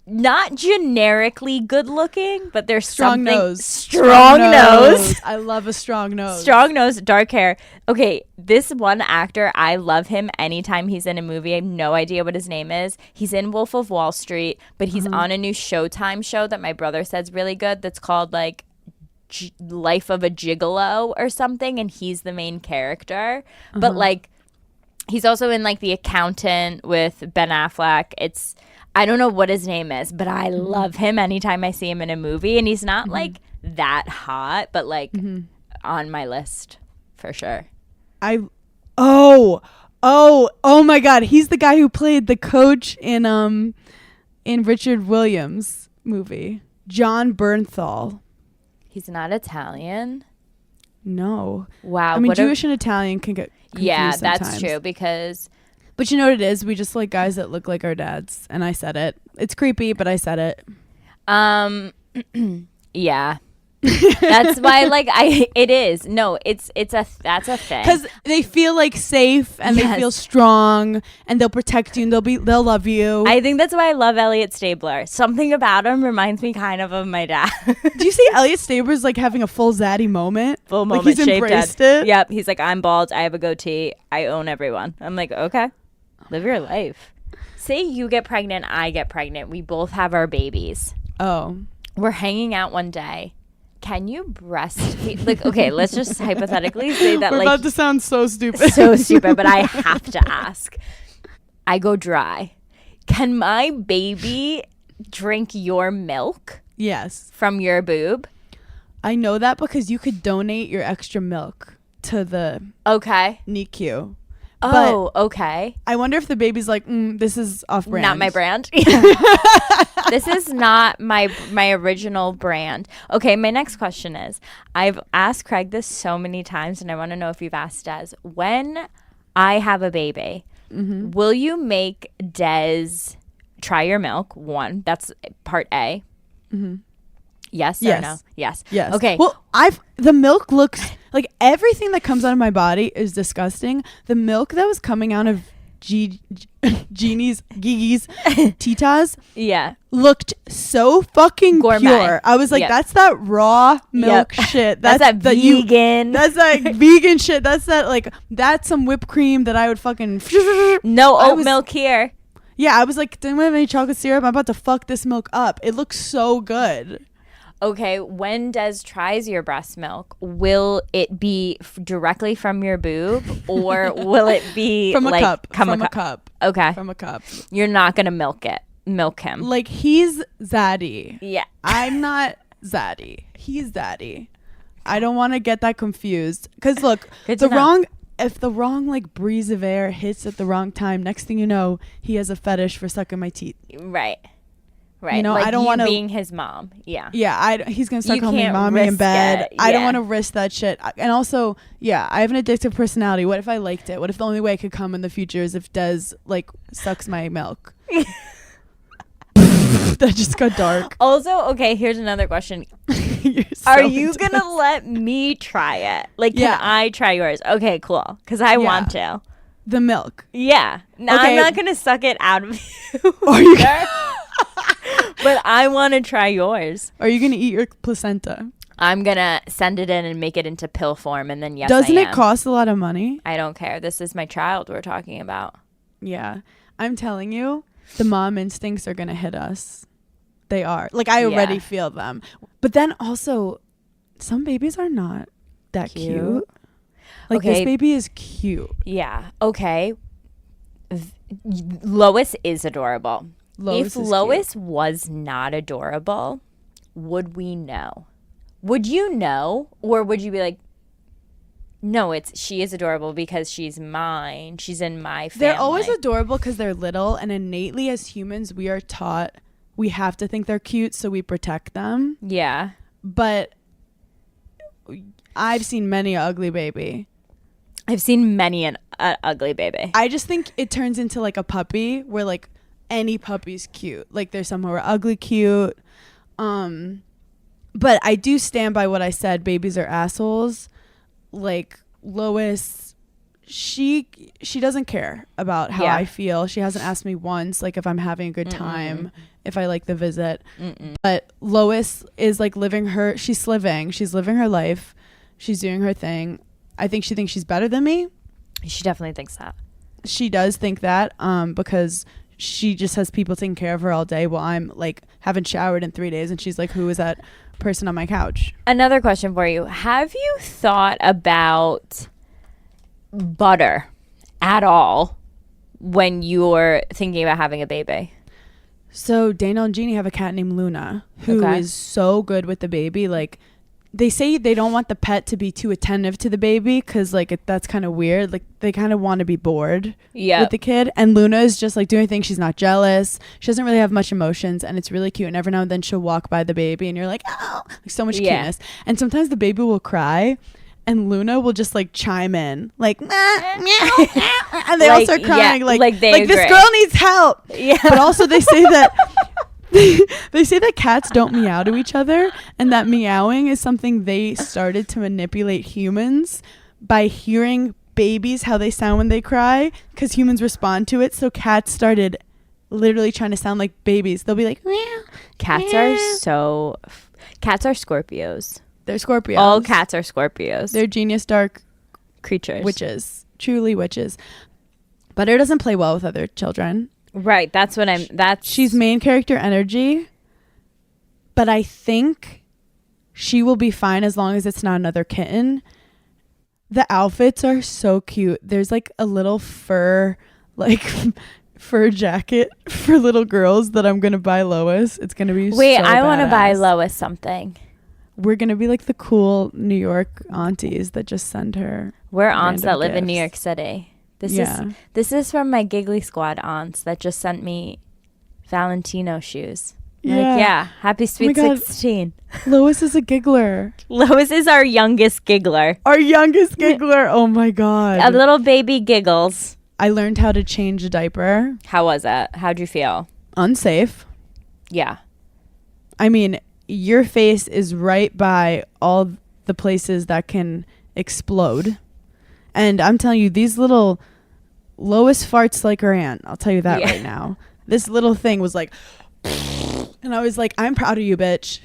not generically good-looking, but there's strong nose. Strong nose. I love a strong nose. Strong nose, dark hair. Okay, this one actor, I love him anytime he's in a movie. I have no idea what his name is. He's in Wolf of Wall Street, but he's on a new Showtime show that my brother said's really good that's called like Life of a Gigolo or something, and he's the main character. But like he's also in like The Accountant with Ben Affleck. I don't know what his name is, but I love him anytime I see him in a movie. And he's not like that hot, but like on my list for sure. Oh my God. He's the guy who played the coach in Richard Williams movie. John Bernthal. He's not Italian. No. Wow. I mean, Jewish and Italian can get confused that's sometimes. true because. But you know what it is? We just like guys that look like our dads. And I said it. It's creepy, but I said it. Yeah. That's why it is. No, that's a thing. Because they feel like safe and they feel strong and they'll protect you and they'll love you. I think that's why I love Elliot Stabler. Something about him reminds me kind of my dad. Do you see Elliot Stabler's like having a full zaddy moment? Full moment. Like he's embraced it. Yep. He's like, I'm bald. I have a goatee. I own everyone. I'm like, okay, live your life. Say you get pregnant, I get pregnant. We both have our babies. Oh. We're hanging out one day. Can you breastfeed? Like, okay, let's just hypothetically say that We're about to sound so stupid. So stupid, but I have to ask. I go dry. Can my baby drink your milk? Yes. From your boob? I know that because you could donate your extra milk to the NICU. Oh, okay. I wonder if the baby's like, this is off brand. Not my brand. This is not my original brand. Okay, my next question is, I've asked Craig this so many times, and I want to know if you've asked Des. When I have a baby, will you make Des try your milk? One, that's part A. Yes or no? Yes. Okay. Well, the milk looks like everything that comes out of my body is disgusting. The milk that was coming out of Gigi's Tita's looked so fucking gourmet. pure. I was like, that's that raw milk shit. That's that vegan. That's that vegan shit. That's some whipped cream that I would fucking no oat milk here. Yeah, I was like, didn't we have any chocolate syrup? I'm about to fuck this milk up. It looks so good. Okay, when Des tries your breast milk, will it be directly from your boob, or will it be from a cup? From a cup. Okay. From a cup. You're not gonna milk him. Like he's zaddy. Yeah. I'm not zaddy. He's zaddy. I don't want to get that confused. Because look, if the wrong like breeze of air hits at the wrong time, next thing you know, he has a fetish for sucking my teeth. Right. You know, like I don't want to being his mom. Yeah. Yeah. He's gonna start calling me mommy in bed. I don't want to risk that shit. And also, I have an addictive personality. What if I liked it? What if the only way I could come in the future is if Des like sucks my milk? That just got dark. Also, okay, here's another question. Are you gonna let me try it? Like, can I try yours? Okay, cool. Because I want to. The milk. Yeah. No, okay. I'm not gonna suck it out of you. Are you? But I want to try yours. Are you gonna eat your placenta? I'm gonna send it in and make it into pill form, and then Doesn't it cost a lot of money? I don't care. This is my child we're talking about. Yeah, I'm telling you, the mom instincts are gonna hit us. They are. Like I already feel them. But then also, some babies are not that cute. Like this baby is cute. Yeah. Okay. Lois is adorable. If Lois was not adorable, would we know? Would you know? Or would you be like, no, she is adorable because she's mine. She's in my family. They're always adorable because they're little. And innately as humans, we are taught we have to think they're cute. So we protect them. Yeah. But I've seen many an ugly baby. I've seen many an ugly baby. I just think it turns into like a puppy where like any puppy's cute. Like there's some who are ugly cute. But I do stand by what I said. Babies are assholes. Like Lois, she doesn't care about how I feel. She hasn't asked me once, like if I'm having a good time, if I like the visit. But Lois is like she's living her life. She's doing her thing. I think she thinks she's better than me. She definitely thinks that. She does think that because she just has people taking care of her all day while I'm like haven't showered in 3 days and she's like, who is that person on my couch? Another question for you. Have you thought about butter at all when you're thinking about having a baby? So Daniel and Jeannie have a cat named Luna who is so good with the baby. Like, they say they don't want the pet to be too attentive to the baby because, like, that's kind of weird. Like, they kind of want to be bored with the kid. And Luna is just, like, doing things. She's not jealous. She doesn't really have much emotions. And it's really cute. And every now and then she'll walk by the baby and you're like, oh, like, so much cuteness. And sometimes the baby will cry. And Luna will just, like, chime in, like, meow, meow, and they all start crying, like this girl needs help. Yeah. But also they say that they say that cats don't meow to each other, and that meowing is something they started to manipulate humans by hearing babies how they sound when they cry, because humans respond to it. So cats started literally trying to sound like babies. They'll be like, meow. Cats are Scorpios. They're Scorpios. All cats are Scorpios. They're genius dark creatures. Witches. Truly witches. Butter doesn't play well with other children. Right. She's main character energy. But I think she will be fine as long as it's not another kitten. The outfits are so cute. There's like a little fur jacket for little girls that I'm going to buy Lois. It's going to be I want to buy Lois something. We're going to be like the cool New York aunties that just send her. We're aunts that live in New York City. This is from my Giggly Squad aunts that just sent me Valentino shoes. Happy sweet 16. Lois is a giggler. Lois is our youngest giggler. Oh my God. A little baby giggles. I learned how to change a diaper. How was it? How'd you feel? Unsafe. Yeah. I mean, your face is right by all the places that can explode. And I'm telling you, these little Lois farts like her aunt. I'll tell you that right now. This little thing was like, and I was like, I'm proud of you, bitch.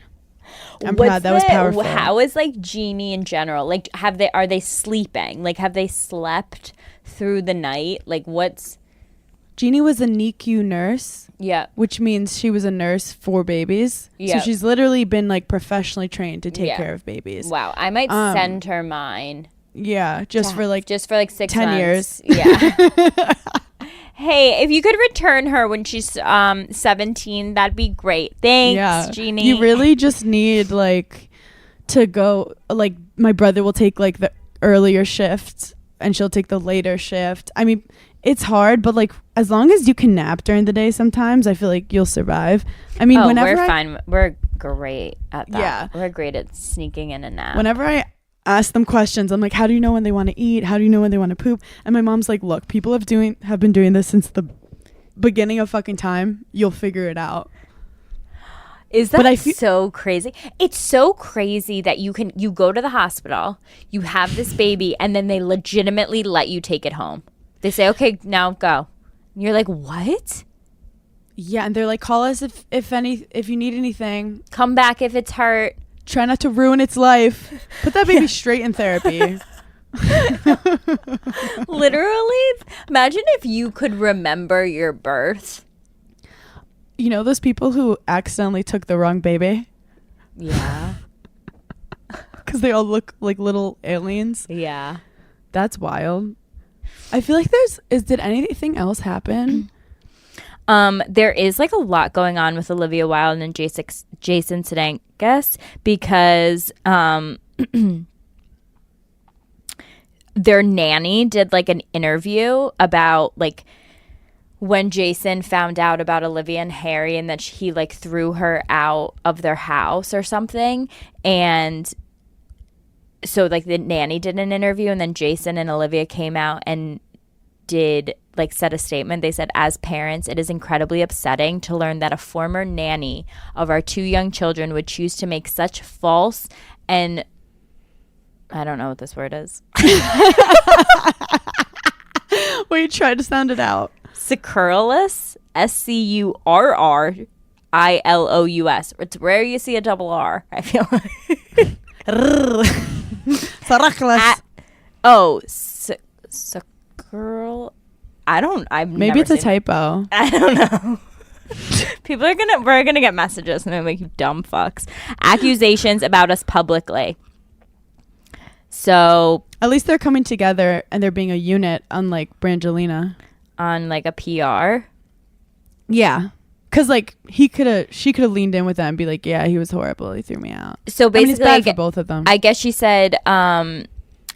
I'm proud. That was powerful. How is like Jeannie in general? Like, are they sleeping? Like, have they slept through the night? Like, Jeannie was a NICU nurse. Yeah. Which means she was a nurse for babies. Yeah. So she's literally been like professionally trained to take care of babies. Wow. I might send her mine. Yeah. Just for like 6 10 years. Yeah. Hey, if you could return her when she's 17, that'd be great. Thanks, Jeannie. You really just need like to go, like my brother will take like the earlier shift and she'll take the later shift. I mean, it's hard, but like as long as you can nap during the day sometimes, I feel like you'll survive. I mean, whenever we're fine. We're great at that. Yeah. We're great at sneaking in a nap. Whenever I ask them questions, I'm like, how do you know when they want to eat? How do you know when they want to poop? And my mom's like, look, people have been doing this since the beginning of fucking time. You'll figure it out. Is that so crazy? It's so crazy that you go to the hospital, you have this baby, and then they legitimately let you take it home. They say, okay, now go. And you're like, what? Yeah, and they're like, call us if you need anything. Come back if it's hurt. Try not to ruin its life. Put that baby straight in therapy. Literally, imagine if you could remember your birth. You know those people who accidentally took the wrong baby? Yeah. Because they all look like little aliens? Yeah. That's wild. I feel like did anything else happen? There is like a lot going on with Olivia Wilde and Jason Sudeikis because their nanny did like an interview about like when Jason found out about Olivia and Harry and that he like threw her out of their house or something. And so like the nanny did an interview and then Jason and Olivia came out and said a statement. They said, as parents, it is incredibly upsetting to learn that a former nanny of our 2 young children would choose to make such false and I don't know what this word is. Wait, try to sound it out. Scurrilous, Scurrilous. It's rare you see a double R, I feel like. Scurril. Maybe it's a typo. I don't know. We're gonna get messages and they're like, you dumb fucks. Accusations about us publicly. So at least they're coming together and they're being a unit, unlike Brangelina. On like a PR. Yeah, Because like she could have leaned in with that and be like, yeah, he was horrible. He threw me out. So basically, it's bad for both of them. I guess she said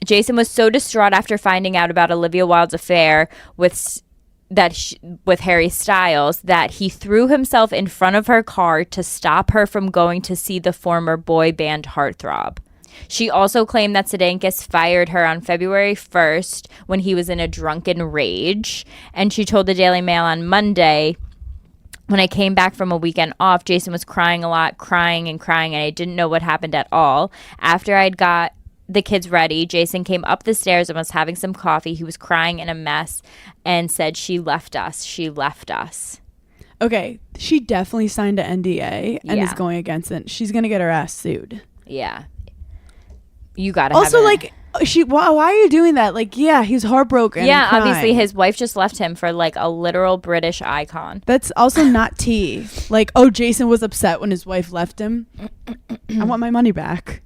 Jason was so distraught after finding out about Olivia Wilde's affair with Harry Styles that he threw himself in front of her car to stop her from going to see the former boy band heartthrob. She also claimed that Sudeikis fired her on February 1st when he was in a drunken rage. And she told the Daily Mail on Monday, when I came back from a weekend off, Jason was crying a lot, crying, and I didn't know what happened at all. After I'd got the kids ready, Jason came up the stairs and was having some coffee. He was crying in a mess and said, she left us. Okay, she definitely signed an NDA and is going against it. She's gonna get her ass sued. Yeah, you gotta. Also, like, why are you doing that? Like, yeah, he's heartbroken. Yeah, obviously his wife just left him for like a literal British icon. That's also not tea. Like, oh, Jason was upset when his wife left him. I want my money back.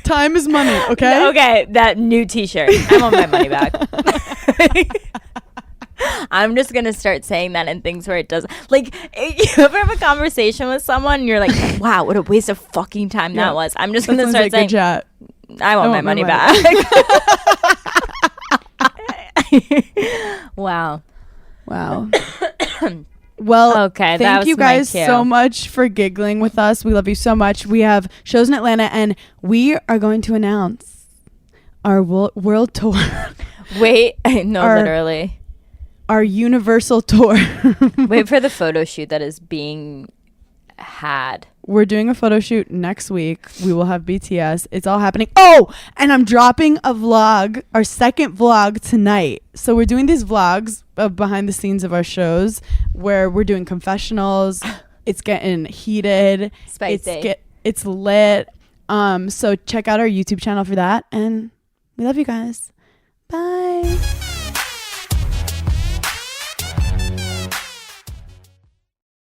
Time is money, okay? Okay, that new t-shirt. I want my money back. I'm just gonna start saying that in things where it doesn't, like, you ever have a conversation with someone and you're like, wow, what a waste of fucking time that was. I'm just gonna start saying, I want my money back. Wow. Well, okay, thank you guys so much for giggling with us. We love you so much. We have shows in Atlanta, and we are going to announce our world tour. Wait, no, literally. Our universal tour. Wait for the photo shoot that is being had. We're doing a photo shoot next week. We will have BTS. It's all happening. Oh, and I'm dropping a vlog, our second vlog tonight. So we're doing these vlogs behind the scenes of our shows where we're doing confessionals. It's getting heated. Spicy. It's lit. So check out our YouTube channel for that. And we love you guys. Bye.